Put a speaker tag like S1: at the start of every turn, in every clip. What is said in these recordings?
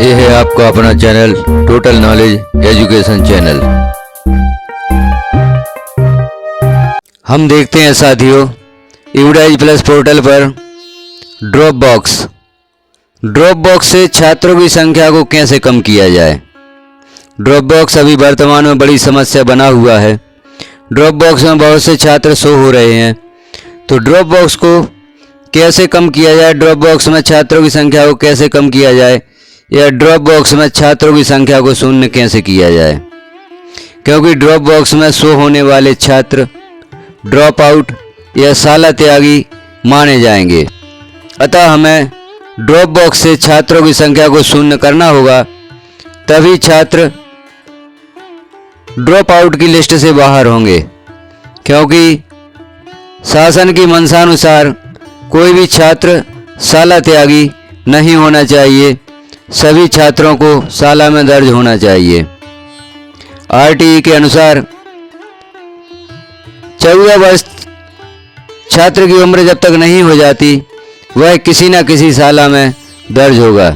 S1: ये है आपका अपना channel total knowledge education channel. हम देखते हैं साथियों यूडाइज प्लस पोर्टल पर ड्रॉप बॉक्स से छात्रों की संख्या को कैसे कम किया जाए। ड्रॉप बॉक्स अभी वर्तमान में बड़ी समस्या बना हुआ है। ड्रॉप बॉक्स में बहुत से छात्र शो हो रहे हैं, तो ड्रॉप बॉक्स को कैसे कम किया जाए, ड्रॉप बॉक्स में छात्रों की संख्या को कैसे कम किया जाए, या ड्रॉप बॉक्स में छात्रों की संख्या को शून्य कैसे किया जाए। क्योंकि ड्रॉप बॉक्स में शो होने वाले छात्र ड्रॉप आउट या साला त्यागी माने जाएंगे। अतः हमें ड्रॉप बॉक्स से छात्रों की संख्या को शून्य करना होगा, तभी छात्र ड्रॉप आउट की लिस्ट से बाहर होंगे। क्योंकि शासन की मंशानुसार कोई भी छात्र साला त्यागी नहीं होना चाहिए, सभी छात्रों को साला में दर्ज होना चाहिए। आरटीई के अनुसार 14 वर्ष छात्र की उम्र जब तक नहीं हो जाती वह किसी न किसी साला में दर्ज होगा।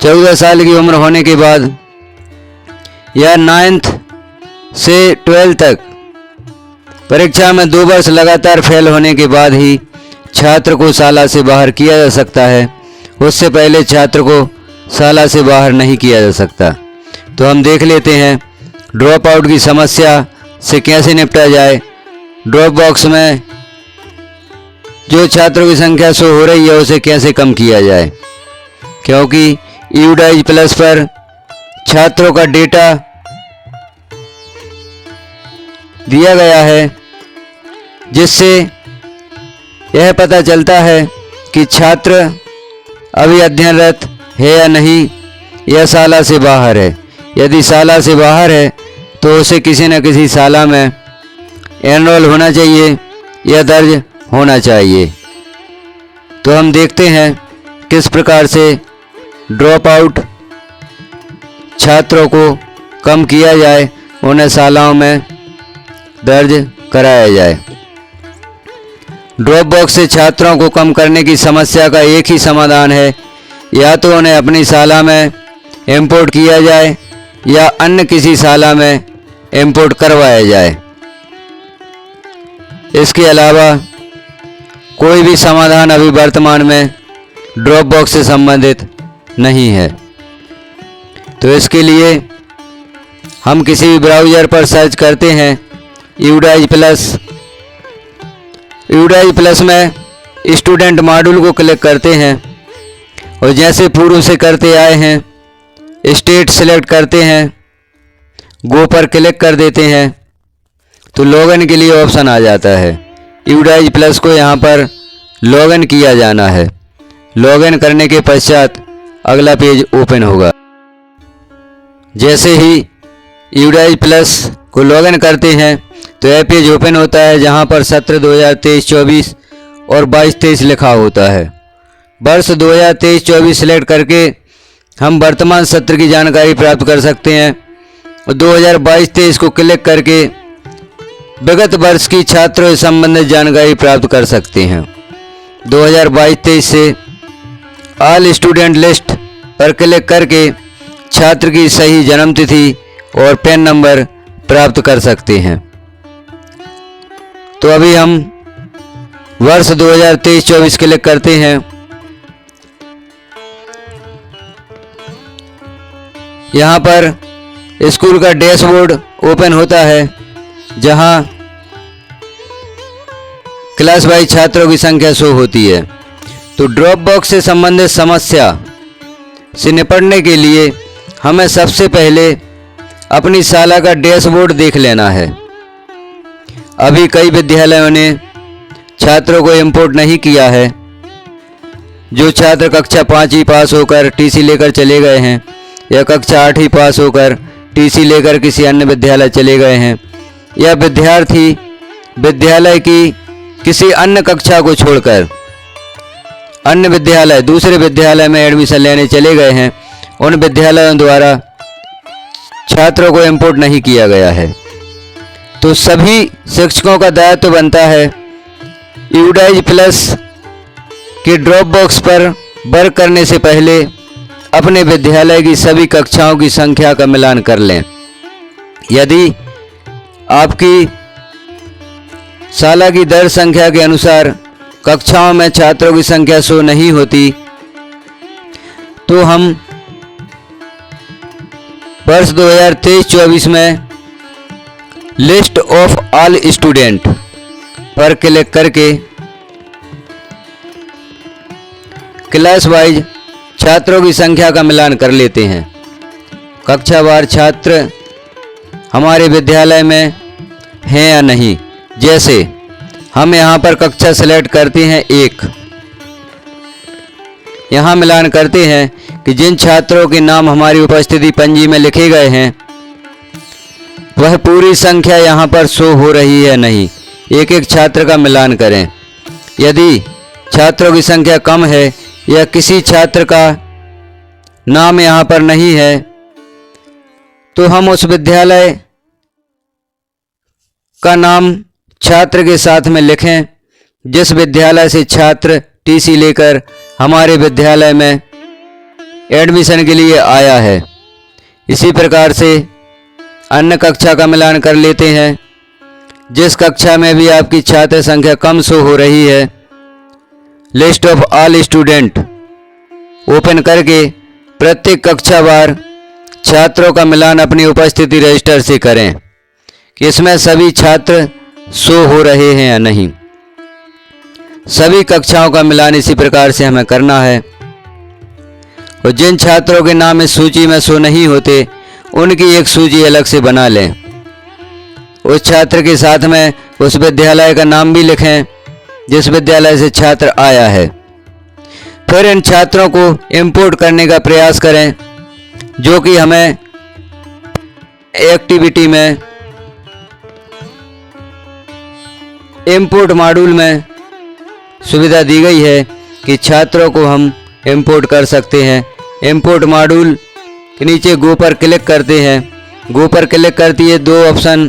S1: 14 साल की उम्र होने के बाद या 9th से 12 तक परीक्षा में 2 वर्ष लगातार फेल होने के बाद ही छात्र को साला से बाहर किया जा सकता है। उससे पहले छात्र को साला से बाहर नहीं किया जा सकता। तो हम देख लेते हैं ड्रॉप आउट की समस्या से कैसे निपटा जाए। ड्रॉप बॉक्स में जो छात्रों की संख्या शो हो रही है उसे कैसे कम किया जाए। क्योंकि यूडाइज प्लस पर छात्रों का डेटा दिया गया है, जिससे यह पता चलता है कि छात्र अभी अध्ययनरत है या नहीं, या साला से बाहर है। यदि साला से बाहर है तो उसे किसी न किसी साला में एनरोल होना चाहिए या दर्ज होना चाहिए। तो हम देखते हैं किस प्रकार से ड्रॉप आउट छात्रों को कम किया जाए, उन्हें सालाओं में दर्ज कराया जाए। ड्रॉप बॉक्स से छात्रों को कम करने की समस्या का एक ही समाधान है, या तो उन्हें अपनी साला में इंपोर्ट किया जाए या अन्य किसी साला में इंपोर्ट करवाया जाए। इसके अलावा कोई भी समाधान अभी वर्तमान में ड्रॉप बॉक्स से संबंधित नहीं है। तो इसके लिए हम किसी भी ब्राउज़र पर सर्च करते हैं यूडाइज प्लस में स्टूडेंट मॉड्यूल को क्लिक करते हैं, और जैसे पूर्व से करते आए हैं स्टेट सेलेक्ट करते हैं, गो पर क्लिक कर देते हैं, तो लॉगिन के लिए ऑप्शन आ जाता है। यूडाइज प्लस को यहाँ पर लॉगिन किया जाना है। लॉगिन करने के पश्चात अगला पेज ओपन होगा। जैसे ही यूडाइज प्लस को लॉगिन करते हैं तो यह पेज ओपन होता है, जहां पर सत्र 2023-24 और 22-23 लिखा होता है। वर्ष 2023-24 सिलेक्ट करके हम वर्तमान सत्र की जानकारी प्राप्त कर सकते हैं, और 2022-23 को क्लिक करके विगत वर्ष की छात्रों से संबंधित जानकारी प्राप्त कर सकते हैं। 2022-23 से ऑल स्टूडेंट लिस्ट पर क्लिक करके छात्र की सही जन्म तिथि और पैन नंबर प्राप्त कर सकते हैं। तो अभी हम वर्ष 2023-24 क्लिक करते हैं। यहाँ पर स्कूल का डैशबोर्ड ओपन होता है, जहाँ क्लास वाइज छात्रों की संख्या शो होती है। तो ड्रॉप बॉक्स से संबंधित समस्या से निपटने के लिए हमें सबसे पहले अपनी शाला का डैशबोर्ड देख लेना है। अभी कई विद्यालयों ने छात्रों को इंपोर्ट नहीं किया है। जो छात्र कक्षा 5वीं पास होकर टीसी लेकर चले गए हैं, या कक्षा 8वीं पास होकर टीसी लेकर किसी अन्य विद्यालय चले गए हैं, या विद्यार्थी विद्यालय की किसी अन्य कक्षा को छोड़कर अन्य विद्यालय दूसरे विद्यालय में एडमिशन लेने चले गए हैं, उन विद्यालयों द्वारा छात्रों को इंपोर्ट नहीं किया गया है। तो सभी शिक्षकों का दायित्व बनता है यूडाइज प्लस कि ड्रॉप बॉक्स पर वर्क करने से पहले अपने विद्यालय की सभी कक्षाओं की संख्या का मिलान कर लें। यदि आपकी साला की दर संख्या के अनुसार कक्षाओं में छात्रों की संख्या 100 नहीं होती तो हम वर्ष 2023-24 में लिस्ट ऑफ ऑल स्टूडेंट पर क्लिक करके क्लास वाइज छात्रों की संख्या का मिलान कर लेते हैं। कक्षावार छात्र हमारे विद्यालय में हैं या नहीं। जैसे हम यहाँ पर कक्षा सेलेक्ट करते हैं 1। यहाँ मिलान करते हैं कि जिन छात्रों के नाम हमारी उपस्थिति पंजी में लिखे गए हैं वह पूरी संख्या यहाँ पर शो हो रही है नहीं। एक एक छात्र का मिलान करें। यदि छात्रों की संख्या कम है या किसी छात्र का नाम यहाँ पर नहीं है तो हम उस विद्यालय का नाम छात्र के साथ में लिखें जिस विद्यालय से छात्र टीसी लेकर हमारे विद्यालय में एडमिशन के लिए आया है। इसी प्रकार से अन्य कक्षा का मिलान कर लेते हैं। जिस कक्षा में भी आपकी छात्र संख्या कम शो हो रही है, list of all student open करके प्रत्येक कक्षावार छात्रों का मिलान अपनी उपस्थिति रजिस्टर से करें कि इसमें सभी छात्र शो हो रहे हैं या नहीं। सभी कक्षाओं का मिलान इसी प्रकार से हमें करना है। और जिन छात्रों के नाम इस सूची में शो नहीं होते उनकी एक सूची अलग से बना लें। उस छात्र के साथ में उस विद्यालय का नाम भी लिखें जिस विद्यालय से छात्र आया है। फिर इन छात्रों को इंपोर्ट करने का प्रयास करें, जो कि हमें एक्टिविटी में इंपोर्ट मॉड्यूल में सुविधा दी गई है कि छात्रों को हम इंपोर्ट कर सकते हैं। इंपोर्ट मॉड्यूल के नीचे गो पर क्लिक करते हैं। गो पर क्लिक करते ही 2 ऑप्शन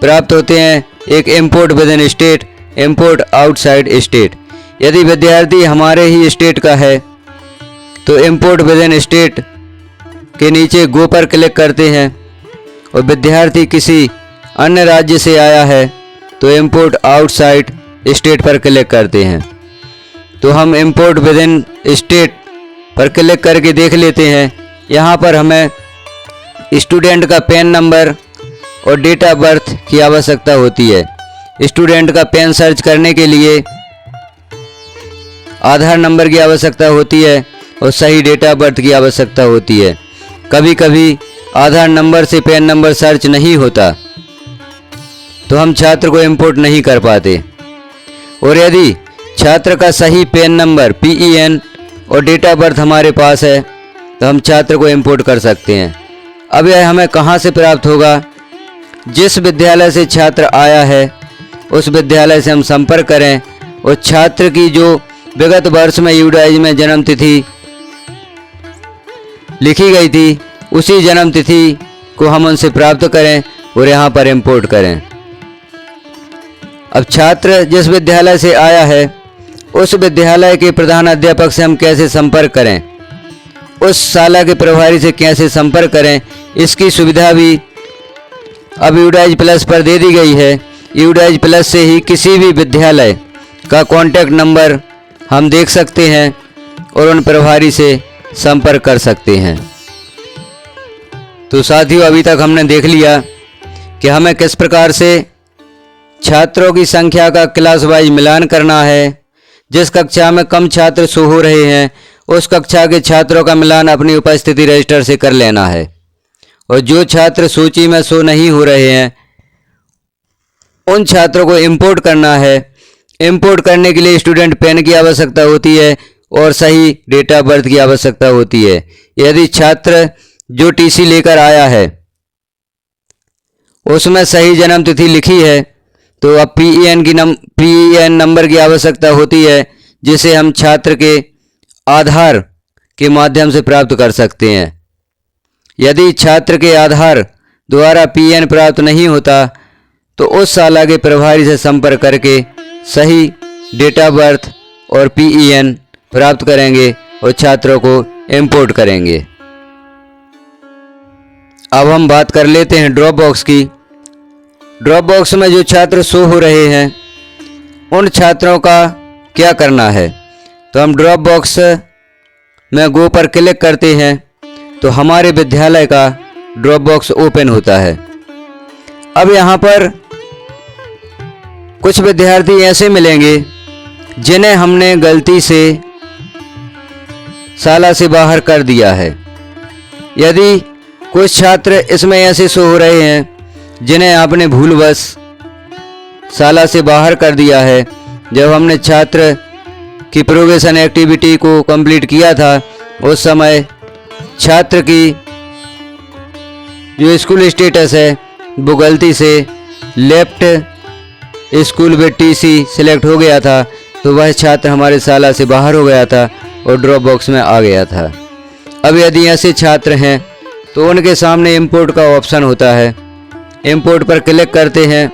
S1: प्राप्त होते हैं, एक import with in state, import outside state. यदि विद्यार्थी हमारे ही स्टेट का है तो इंपोर्ट विद इन स्टेट के नीचे गो पर क्लिक करते हैं, और विद्यार्थी किसी अन्य राज्य से आया है तो इंपोर्ट आउटसाइड स्टेट पर क्लिक करते हैं। तो हम इंपोर्ट विद इन स्टेट पर क्लिक करके देख लेते हैं। यहाँ पर हमें स्टूडेंट का पैन नंबर और डेट ऑफ बर्थ की आवश्यकता होती है। स्टूडेंट का पैन सर्च करने के लिए आधार नंबर की आवश्यकता होती है और सही डेट ऑफ बर्थ की आवश्यकता होती है। कभी कभी आधार नंबर से पैन नंबर सर्च नहीं होता तो हम छात्र को इंपोर्ट नहीं कर पाते। और यदि छात्र का सही पैन नंबर PEN और डेट ऑफ बर्थ हमारे पास है तो हम छात्र को इंपोर्ट कर सकते हैं। अब यह हमें कहाँ से प्राप्त होगा? जिस विद्यालय से छात्र आया है उस विद्यालय से हम संपर्क करें और छात्र की जो विगत वर्ष में यूडाइज में जन्म तिथि लिखी गई थी उसी जन्म तिथि को हम उनसे प्राप्त करें और यहाँ पर इंपोर्ट करें। अब छात्र जिस विद्यालय से आया है उस विद्यालय के प्रधान अध्यापक से हम कैसे संपर्क करें, उस शाला के प्रभारी से कैसे संपर्क करें, इसकी सुविधा भी अब यूडाइज प्लस पर दे दी गई है। यूडाइज प्लस से ही किसी भी विद्यालय का कॉन्टैक्ट नंबर हम देख सकते हैं और उन प्रभारी से संपर्क कर सकते हैं। तो साथियों, अभी तक हमने देख लिया कि हमें किस प्रकार से छात्रों की संख्या का क्लास वाइज मिलान करना है। जिस कक्षा में कम छात्र शो हो रहे हैं उस कक्षा के छात्रों का मिलान अपनी उपस्थिति रजिस्टर से कर लेना है, और जो छात्र सूची में शो नहीं हो रहे हैं उन छात्रों को इंपोर्ट करना है। इंपोर्ट करने के लिए स्टूडेंट पैन की आवश्यकता होती है और सही डेट ऑफ बर्थ की आवश्यकता होती है। यदि छात्र जो टीसी लेकर आया है उसमें सही जन्म तिथि लिखी है तो अब PEN नंबर की आवश्यकता होती है, जिसे हम छात्र के आधार के माध्यम से प्राप्त कर सकते हैं। यदि छात्र के आधार द्वारा PN प्राप्त नहीं होता तो उस शाला के प्रभारी से संपर्क करके सही डेट ऑफ बर्थ और PEN प्राप्त करेंगे और छात्रों को इंपोर्ट करेंगे। अब हम बात कर लेते हैं ड्रॉप बॉक्स की। ड्रॉप बॉक्स में जो छात्र शो हो रहे हैं उन छात्रों का क्या करना है, तो हम ड्रॉप बॉक्स में गो पर क्लिक करते हैं तो हमारे विद्यालय का ड्रॉप बॉक्स ओपन होता है। अब यहाँ पर कुछ विद्यार्थी ऐसे मिलेंगे जिन्हें हमने गलती से शाला से बाहर कर दिया है। यदि कुछ छात्र इसमें ऐसे शो हो रहे हैं जिन्हें आपने भूलवश शाला से बाहर कर दिया है, जब हमने छात्र की प्रोबेशन एक्टिविटी को कंप्लीट किया था उस समय छात्र की जो स्कूल स्टेटस है वो गलती से left school with TC select हो गया था, तो वह छात्र हमारे शाला से बाहर हो गया था और ड्रॉप बॉक्स में आ गया था। अब यदि ऐसे छात्र हैं तो उनके सामने इंपोर्ट का ऑप्शन होता है। इंपोर्ट पर क्लिक करते हैं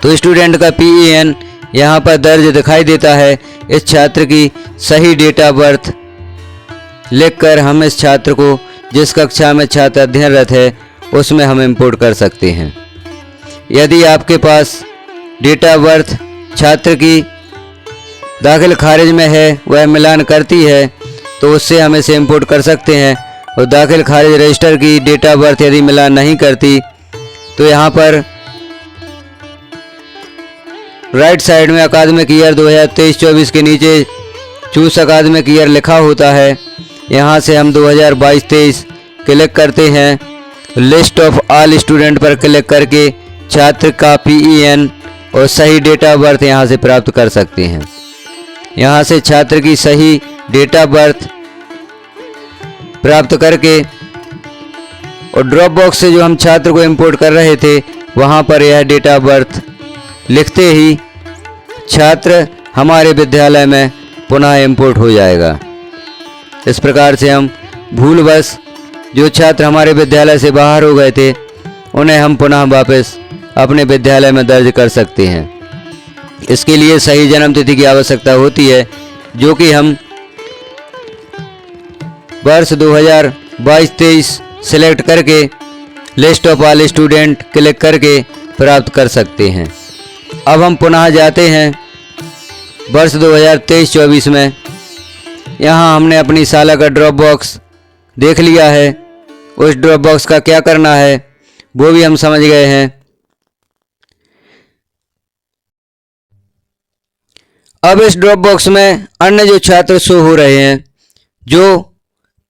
S1: तो स्टूडेंट का PAN यहाँ पर दर्ज दिखाई देता है। इस छात्र की सही डेट ऑफ बर्थ लिखकर हम इस छात्र को जिस कक्षा में छात्र अध्ययनरत है उसमें हम इंपोर्ट कर सकते हैं। यदि आपके पास डेट ऑफ बर्थ छात्र की दाखिल खारिज में है, वह मिलान करती है, तो उससे हम इसे इंपोर्ट कर सकते हैं। और दाखिल खारिज रजिस्टर की डेट ऑफ बर्थ यदि मिलान नहीं करती तो यहाँ पर राइट साइड में अकादमिक ईयर 2023-24 के नीचे चूज अकादमिक ईयर लिखा होता है। यहाँ से हम 2022-23 क्लिक करते हैं। लिस्ट ऑफ ऑल स्टूडेंट पर क्लिक करके छात्र का PAN और सही डेट ऑफ बर्थ यहाँ से प्राप्त कर सकते हैं। यहाँ से छात्र की सही डेट ऑफ बर्थ प्राप्त करके और ड्रॉप बॉक्स से जो हम छात्र को इंपोर्ट कर रहे थे वहाँ पर यह डेट ऑफ बर्थ लिखते ही छात्र हमारे विद्यालय में पुनः इंपोर्ट हो जाएगा। इस प्रकार से हम भूलवश जो छात्र हमारे विद्यालय से बाहर हो गए थे उन्हें हम पुनः वापस अपने विद्यालय में दर्ज कर सकते हैं। इसके लिए सही जन्म तिथि की आवश्यकता होती है, जो कि हम वर्ष 2022-23 सिलेक्ट करके list of all student click करके प्राप्त कर सकते हैं। अब हम पुनः जाते हैं वर्ष 2023-24 में। यहाँ हमने अपनी शाला का ड्रॉप बॉक्स देख लिया है। उस ड्रॉप बॉक्स का क्या करना है वो भी हम समझ गए हैं। अब इस ड्रॉप बॉक्स में अन्य जो छात्र शो हो रहे हैं जो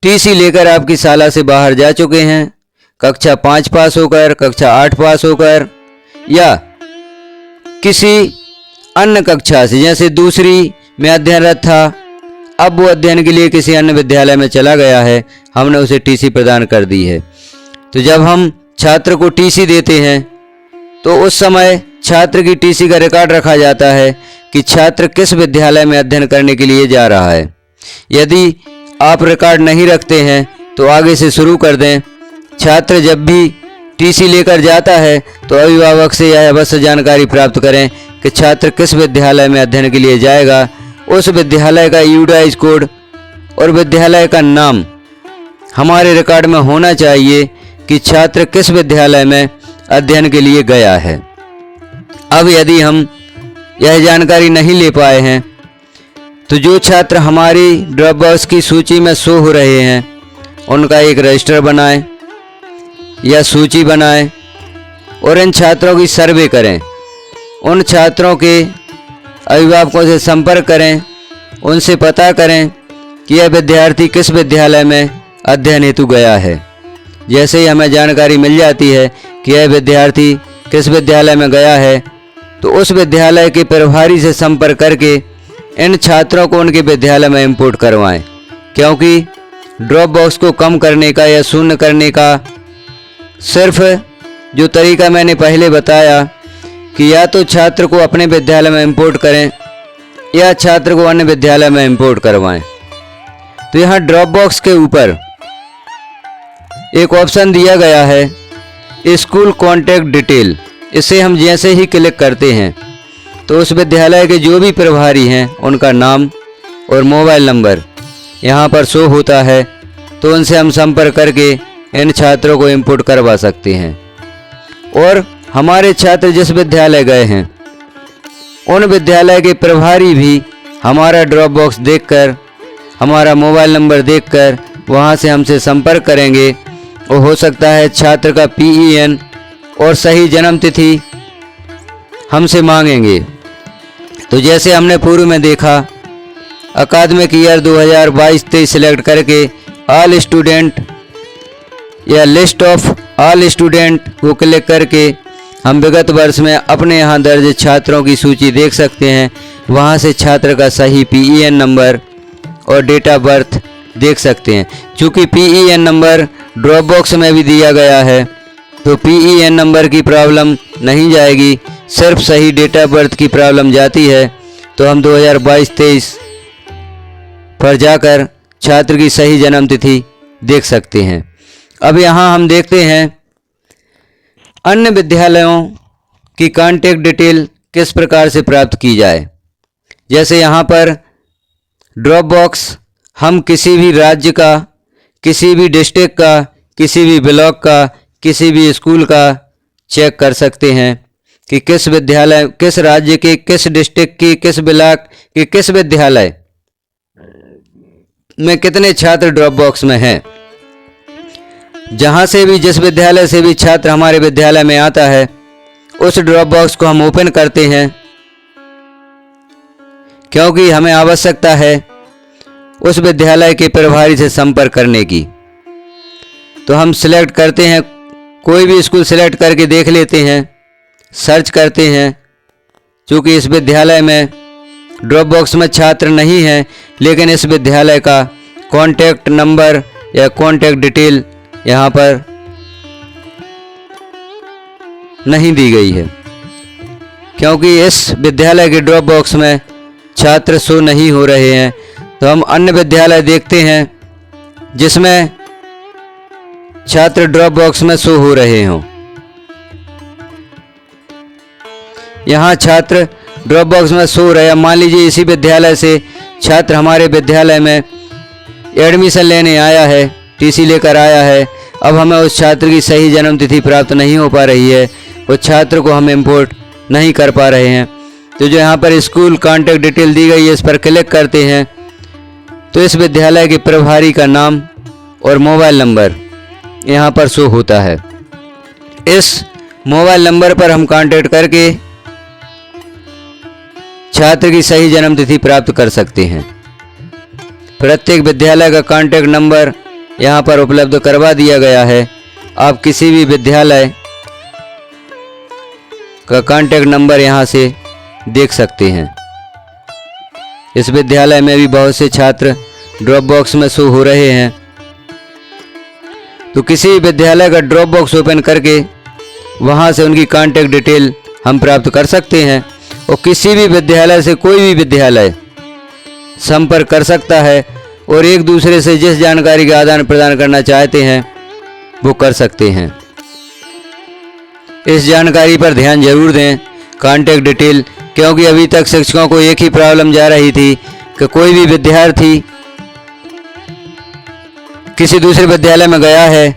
S1: TC लेकर आपकी शाला से बाहर जा चुके हैं, कक्षा 5 पास होकर, कक्षा 8 पास होकर या किसी अन्य कक्षा से, जैसे दूसरी में अध्ययनरत था, अब वो अध्ययन के लिए किसी अन्य विद्यालय में चला गया है, हमने उसे TC प्रदान कर दी है। तो जब हम छात्र को TC देते हैं तो उस समय छात्र की TC का रिकॉर्ड रखा जाता है कि छात्र किस विद्यालय में अध्ययन करने के लिए जा रहा है। यदि आप रिकॉर्ड नहीं रखते हैं तो आगे से शुरू कर दें। छात्र जब भी TC लेकर जाता है तो अभिभावक से यह अवश्य जानकारी प्राप्त करें कि छात्र किस विद्यालय में अध्ययन के लिए जाएगा। उस विद्यालय का UDIS कोड और विद्यालय का नाम हमारे रिकॉर्ड में होना चाहिए कि छात्र किस विद्यालय में अध्ययन के लिए गया है। अब यदि हम यह जानकारी नहीं ले पाए हैं तो जो छात्र हमारी ड्रॉप बॉक्स की सूची में शो हो रहे हैं उनका एक रजिस्टर बनाएं या सूची बनाएं और इन छात्रों की सर्वे करें। उन छात्रों के अभिभावकों से संपर्क करें, उनसे पता करें कि यह विद्यार्थी किस विद्यालय में अध्ययन हेतु गया है। जैसे ही हमें जानकारी मिल जाती है कि यह विद्यार्थी किस विद्यालय में गया है तो उस विद्यालय के प्रभारी से संपर्क करके इन छात्रों को उनके विद्यालय में इंपोर्ट करवाएं, क्योंकि ड्रॉप बॉक्स को कम करने का या शून्य करने का सिर्फ जो तरीका मैंने पहले बताया कि या तो छात्र को अपने विद्यालय में इंपोर्ट करें या छात्र को अन्य विद्यालय में इंपोर्ट करवाएं। तो यहाँ ड्रॉप बॉक्स के ऊपर एक ऑप्शन दिया गया है स्कूल कॉन्टैक्ट डिटेल। इसे हम जैसे ही क्लिक करते हैं तो उस विद्यालय के जो भी प्रभारी हैं उनका नाम, और मोबाइल नंबर यहाँ पर शो होता है, तो उनसे हम संपर्क करके इन छात्रों को इनपुट करवा सकते हैं। और हमारे छात्र जिस विद्यालय गए हैं उन विद्यालय के प्रभारी भी हमारा ड्रॉप बॉक्स देखकर, हमारा मोबाइल नंबर देखकर वहां से हमसे संपर्क करेंगे और हो सकता है छात्र का PEN और सही जन्म तिथि हमसे मांगेंगे। तो जैसे हमने पूर्व में देखा, अकादमिक ईयर 2022-23 सिलेक्ट करके ऑल स्टूडेंट या लिस्ट ऑफ ऑल स्टूडेंट को क्लिक करके हम विगत वर्ष में अपने यहाँ दर्ज छात्रों की सूची देख सकते हैं। वहाँ से छात्र का सही PEN नंबर और डेट ऑफ बर्थ देख सकते हैं। चूँकि PEN नंबर ड्रॉप बॉक्स में भी दिया गया है, तो PEN नंबर की प्रॉब्लम नहीं जाएगी, सिर्फ सही डेट ऑफ बर्थ की प्रॉब्लम जाती है। तो हम 2022-23 पर जाकर छात्र की सही जन्म तिथि देख सकते हैं। अब यहाँ हम देखते हैं अन्य विद्यालयों की कॉन्टैक्ट डिटेल किस प्रकार से प्राप्त की जाए। जैसे यहाँ पर ड्रॉप बॉक्स हम किसी भी राज्य का, किसी भी डिस्ट्रिक्ट का, किसी भी ब्लॉक का, किसी भी स्कूल का चेक कर सकते हैं कि किस विद्यालय, किस राज्य के, किस डिस्ट्रिक्ट की, किस ब्लॉक के, किस विद्यालय में कितने छात्र ड्रॉप बॉक्स में हैं। जहाँ से भी, जिस विद्यालय से भी छात्र हमारे विद्यालय में आता है, उस ड्रॉप बॉक्स को हम ओपन करते हैं, क्योंकि हमें आवश्यकता है उस विद्यालय के प्रभारी से संपर्क करने की। तो हम सिलेक्ट करते हैं, कोई भी स्कूल सिलेक्ट करके देख लेते हैं, सर्च करते हैं। चूँकि इस विद्यालय में ड्रॉप बॉक्स में छात्र नहीं है, लेकिन इस विद्यालय का कॉन्टैक्ट नंबर या कॉन्टैक्ट डिटेल यहाँ पर नहीं दी गई है, क्योंकि इस विद्यालय के ड्रॉप बॉक्स में छात्र शो नहीं हो रहे हैं। तो हम अन्य विद्यालय देखते हैं जिसमें छात्र ड्रॉप बॉक्स में शो हो रहे हों। यहाँ छात्र ड्रॉप बॉक्स में शो रहे हैं। मान लीजिए इसी विद्यालय से छात्र हमारे विद्यालय में एडमिशन लेने आया है, TC लेकर आया है। अब हमें उस छात्र की सही जन्म तिथि प्राप्त नहीं हो पा रही है, उस छात्र को हम इंपोर्ट नहीं कर पा रहे हैं। तो जो यहाँ पर स्कूल कॉन्टैक्ट डिटेल दी गई है, इस पर क्लिक करते हैं तो इस विद्यालय के प्रभारी का नाम और मोबाइल नंबर यहाँ पर शो होता है। इस मोबाइल नंबर पर हम कॉन्टैक्ट करके छात्र की सही जन्म तिथि प्राप्त कर सकते हैं। प्रत्येक विद्यालय का कॉन्टैक्ट नंबर यहाँ पर उपलब्ध करवा दिया गया है। आप किसी भी विद्यालय का कॉन्टैक्ट नंबर यहाँ से देख सकते हैं। इस विद्यालय में भी बहुत से छात्र ड्रॉप बॉक्स में शो हो रहे हैं। तो किसी भी विद्यालय का ड्रॉप बॉक्स ओपन करके वहाँ से उनकी कॉन्टैक्ट डिटेल हम प्राप्त कर सकते हैं और किसी भी विद्यालय से कोई भी विद्यालय संपर्क कर सकता है और एक दूसरे से जिस जानकारी का आदान प्रदान करना चाहते हैं वो कर सकते हैं। इस जानकारी पर ध्यान जरूर दें, कॉन्टैक्ट डिटेल, क्योंकि अभी तक शिक्षकों को एक ही प्रॉब्लम जा रही थी कि कोई भी विद्यार्थी किसी दूसरे विद्यालय में गया है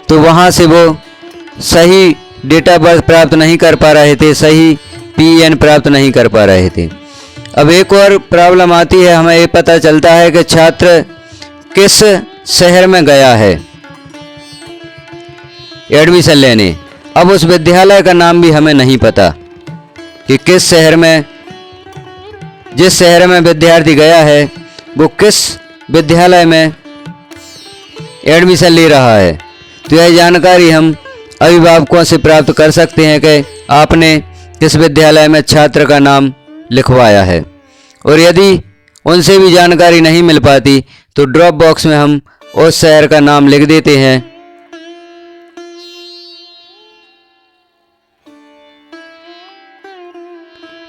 S1: तो वहाँ से वो सही डेट ऑफ बर्थ प्राप्त नहीं कर पा रहे थे, सही PEN प्राप्त नहीं कर पा रहे थे। अब एक और प्रॉब्लम आती है, हमें ये पता चलता है कि छात्र किस शहर में गया है एडमिशन लेने। अब उस विद्यालय का नाम भी हमें नहीं पता कि किस शहर में, जिस शहर में विद्यार्थी गया है वो किस विद्यालय में एडमिशन ले रहा है। तो यह जानकारी हम अभिभावकों से प्राप्त कर सकते हैं कि आपने किस विद्यालय में छात्र का नाम लिखवाया है। और यदि उनसे भी जानकारी नहीं मिल पाती तो ड्रॉप बॉक्स में हम उस शहर का नाम लिख देते हैं।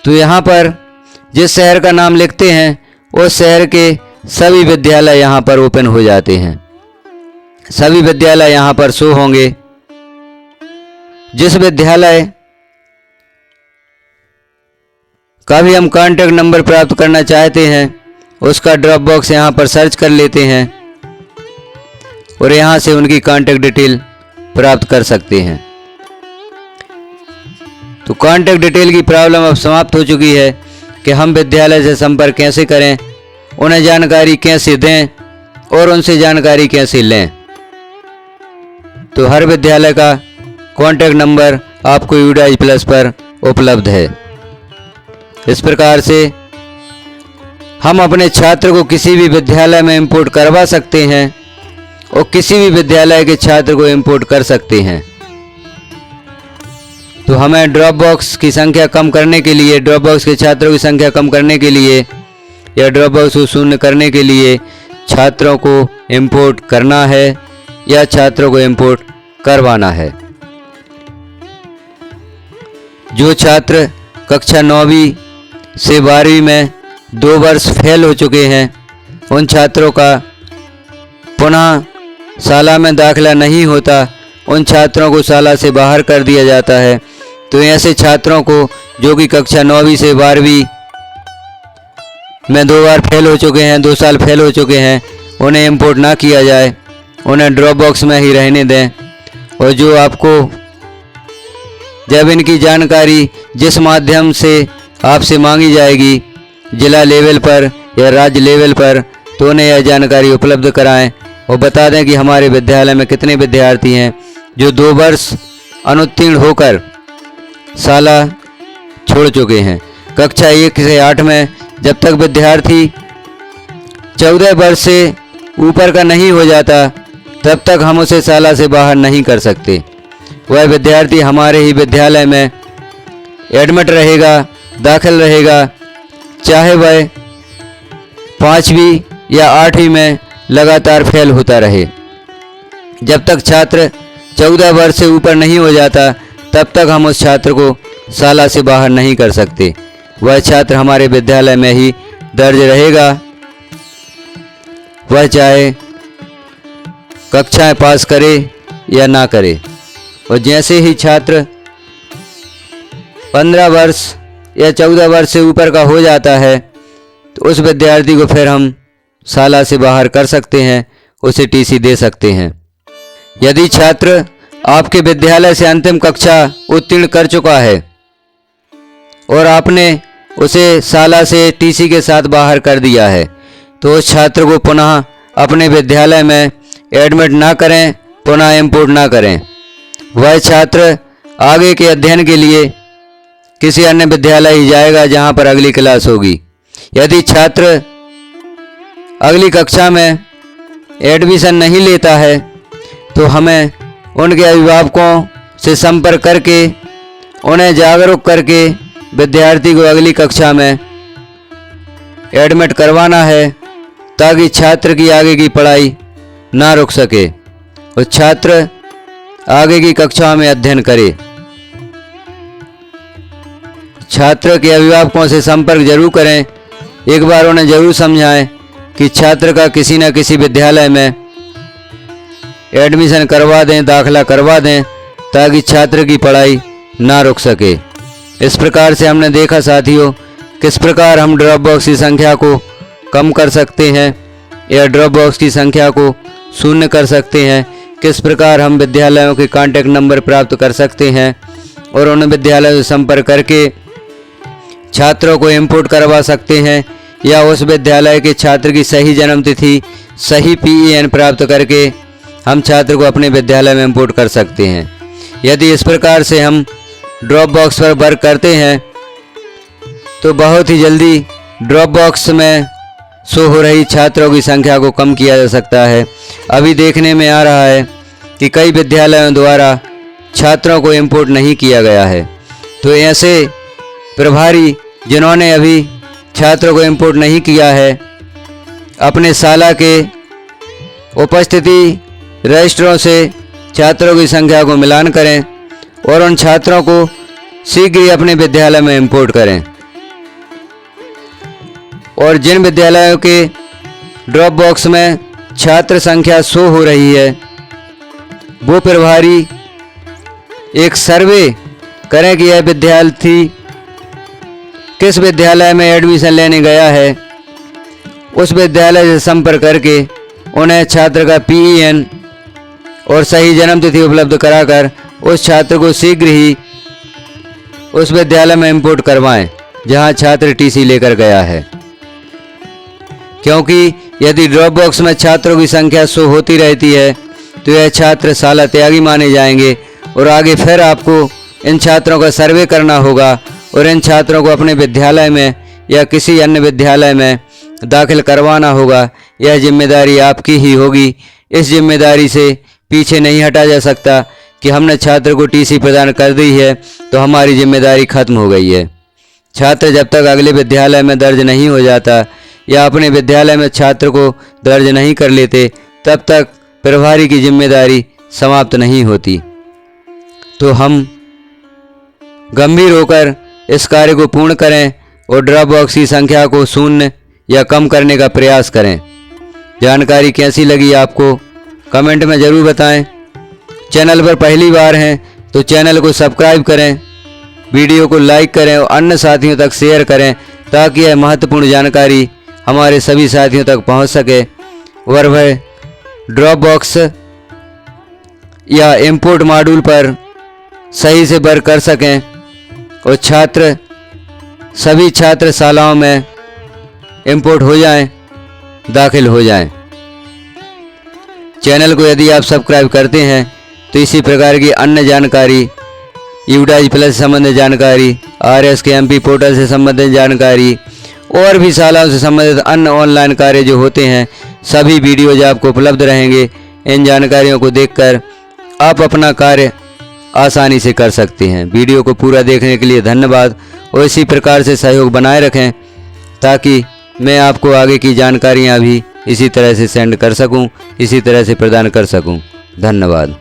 S1: तो यहाँ पर जिस शहर का नाम लिखते हैं उस शहर के सभी विद्यालय यहाँ पर ओपन हो जाते हैं, सभी विद्यालय यहाँ पर शो होंगे। जिस विद्यालय का भी हम कॉन्टैक्ट नंबर प्राप्त करना चाहते हैं उसका ड्रॉप बॉक्स यहाँ पर सर्च कर लेते हैं और यहाँ से उनकी कॉन्टैक्ट डिटेल प्राप्त कर सकते हैं। तो कॉन्टैक्ट डिटेल की प्रॉब्लम अब समाप्त हो चुकी है कि हम विद्यालय से संपर्क कैसे करें, उन्हें जानकारी कैसे दें और उनसे जानकारी कैसे लें। तो हर विद्यालय का कॉन्टैक्ट नंबर आपको UDIGE प्लस पर उपलब्ध है। इस प्रकार से हम अपने छात्र को किसी भी विद्यालय में इंपोर्ट करवा सकते हैं और किसी भी विद्यालय के छात्र को इंपोर्ट कर सकते हैं। तो हमें ड्रॉप बॉक्स की संख्या कम करने के लिए, ड्रॉप बॉक्स के छात्रों की संख्या कम करने के लिए या ड्रॉप बॉक्स को शून्य करने के लिए छात्रों को इंपोर्ट करना है या छात्रों को इंपोर्ट करवाना है। जो छात्र कक्षा 9वीं से 12वीं में 2 वर्ष फेल हो चुके हैं, उन छात्रों का पुनः शाला में दाखिला नहीं होता, उन छात्रों को शाला से बाहर कर दिया जाता है। तो ऐसे छात्रों को जो कि कक्षा 9वीं से 12वीं में 2 बार फेल हो चुके हैं, 2 साल फेल हो चुके हैं, उन्हें इंपोर्ट ना किया जाए, उन्हें ड्रॉप बॉक्स में ही रहने दें। और जो आपको जब इनकी जानकारी जिस माध्यम से आपसे मांगी जाएगी, जिला लेवल पर या राज्य लेवल पर, तो उन्हें यह जानकारी उपलब्ध कराएं और बता दें कि हमारे विद्यालय में कितने विद्यार्थी हैं जो 2 वर्ष अनुत्तीर्ण होकर शाला छोड़ चुके हैं। कक्षा 1 से 8 में जब तक विद्यार्थी 14 वर्ष से ऊपर का नहीं हो जाता, तब तक हम उसे शाला से बाहर नहीं कर सकते। वह विद्यार्थी हमारे ही विद्यालय में एडमिट रहेगा, दाखिल रहेगा, चाहे वह 5वीं या 8वीं में लगातार फेल होता रहे। जब तक छात्र 14 वर्ष से ऊपर नहीं हो जाता, तब तक हम उस छात्र को शाला से बाहर नहीं कर सकते। वह छात्र हमारे विद्यालय में ही दर्ज रहेगा, वह चाहे कक्षाएं पास करे या ना करे। और जैसे ही छात्र 15 वर्ष या 14 वर्ष से ऊपर का हो जाता है, तो उस विद्यार्थी को फिर हम शाला से बाहर कर सकते हैं, उसे TC दे सकते हैं। यदि छात्र आपके विद्यालय से अंतिम कक्षा उत्तीर्ण कर चुका है और आपने उसे शाला से TC के साथ बाहर कर दिया है, तो उस छात्र को पुनः अपने विद्यालय में एडमिट ना करें, पुनः इंपोर्ट ना करें। वह छात्र आगे के अध्ययन के लिए किसी अन्य विद्यालय ही जाएगा जहां पर अगली क्लास होगी। यदि छात्र अगली कक्षा में एडमिशन नहीं लेता है, तो हमें उनके अभिभावकों से संपर्क करके उन्हें जागरूक करके विद्यार्थी को अगली कक्षा में एडमिट करवाना है, ताकि छात्र की आगे की पढ़ाई ना रुक सके और छात्र आगे की कक्षाओं में अध्ययन करे। छात्र के अभिभावकों से संपर्क जरूर करें, एक बार उन्हें जरूर समझाएं कि छात्र का किसी न किसी विद्यालय में एडमिशन करवा दें, दाखिला करवा दें, ताकि छात्र की पढ़ाई ना रुक सके। इस प्रकार से हमने देखा साथियों, किस प्रकार हम ड्रॉप बॉक्स की संख्या को कम कर सकते हैं या ड्रॉप बॉक्स की संख्या को शून्य कर सकते हैं, किस प्रकार हम विद्यालयों के कॉन्टैक्ट नंबर प्राप्त कर सकते हैं और उन विद्यालयों से संपर्क करके छात्रों को इंपोर्ट करवा सकते हैं, या उस विद्यालय के छात्र की सही जन्म तिथि, सही PEN प्राप्त करके हम छात्र को अपने विद्यालय में इंपोर्ट कर सकते हैं। यदि इस प्रकार से हम ड्रॉप बॉक्स पर वर्क करते हैं, तो बहुत ही जल्दी ड्रॉप बॉक्स में शो हो रही छात्रों की संख्या को कम किया जा सकता है। अभी देखने में आ रहा है कि कई विद्यालयों द्वारा छात्रों को इंपोर्ट नहीं किया गया है। तो ऐसे प्रभारी जिन्होंने अभी छात्रों को इंपोर्ट नहीं किया है, अपने शाला के उपस्थिति रजिस्टरों से छात्रों की संख्या को मिलान करें और उन छात्रों को शीघ्र ही अपने विद्यालय में इंपोर्ट करें। और जिन विद्यालयों के ड्रॉप बॉक्स में छात्र संख्या शो हो रही है, वो प्रभारी एक सर्वे करें कि यह विद्यार्थी किस विद्यालय में एडमिशन लेने गया है, उस विद्यालय से संपर्क करके उन्हें छात्र का PEN और सही जन्म तिथि उपलब्ध कराकर उस छात्र को शीघ्र ही उस विद्यालय में इंपोर्ट करवाएं जहां छात्र TC लेकर गया है, क्योंकि यदि ड्रॉप बॉक्स में छात्रों की संख्या 100 होती रहती है तो यह छात्र साला त्यागी माने जाएंगे और आगे फिर आपको इन छात्रों का सर्वे करना होगा और इन छात्रों को अपने विद्यालय में या किसी अन्य विद्यालय में दाखिल करवाना होगा। यह जिम्मेदारी आपकी ही होगी। इस जिम्मेदारी से पीछे नहीं हटा जा सकता कि हमने छात्र को TC प्रदान कर दी है तो हमारी जिम्मेदारी खत्म हो गई है। छात्र जब तक अगले विद्यालय में दर्ज नहीं हो जाता या अपने विद्यालय में छात्र को दर्ज नहीं कर लेते तब तक प्रभारी की जिम्मेदारी समाप्त नहीं होती। तो हम गंभीर होकर इस कार्य को पूर्ण करें और ड्रॉप बॉक्स की संख्या को शून्य या कम करने का प्रयास करें। जानकारी कैसी लगी आपको कमेंट में ज़रूर बताएं। चैनल पर पहली बार हैं तो चैनल को सब्सक्राइब करें, वीडियो को लाइक करें और अन्य साथियों तक शेयर करें ताकि यह महत्वपूर्ण जानकारी हमारे सभी साथियों तक पहुंच सके और वह ड्रॉप बॉक्स या इंपोर्ट मॉड्यूल पर सही से वर्क कर सकें और सभी छात्रशालाओं में इंपोर्ट हो जाएं, दाखिल हो जाएं। चैनल को यदि आप सब्सक्राइब करते हैं तो इसी प्रकार की अन्य जानकारी, UDAG प्लस से संबंधित जानकारी, RSKMP पोर्टल से संबंधित जानकारी और भी शालाओं से संबंधित अन्य ऑनलाइन कार्य जो होते हैं सभी वीडियोज आपको उपलब्ध रहेंगे। इन जानकारियों को देखकर आप अपना कार्य आसानी से कर सकते हैं। वीडियो को पूरा देखने के लिए धन्यवाद और इसी प्रकार से सहयोग बनाए रखें ताकि मैं आपको आगे की जानकारियाँ भी इसी तरह से सेंड कर सकूं, इसी तरह से प्रदान कर सकूं। धन्यवाद।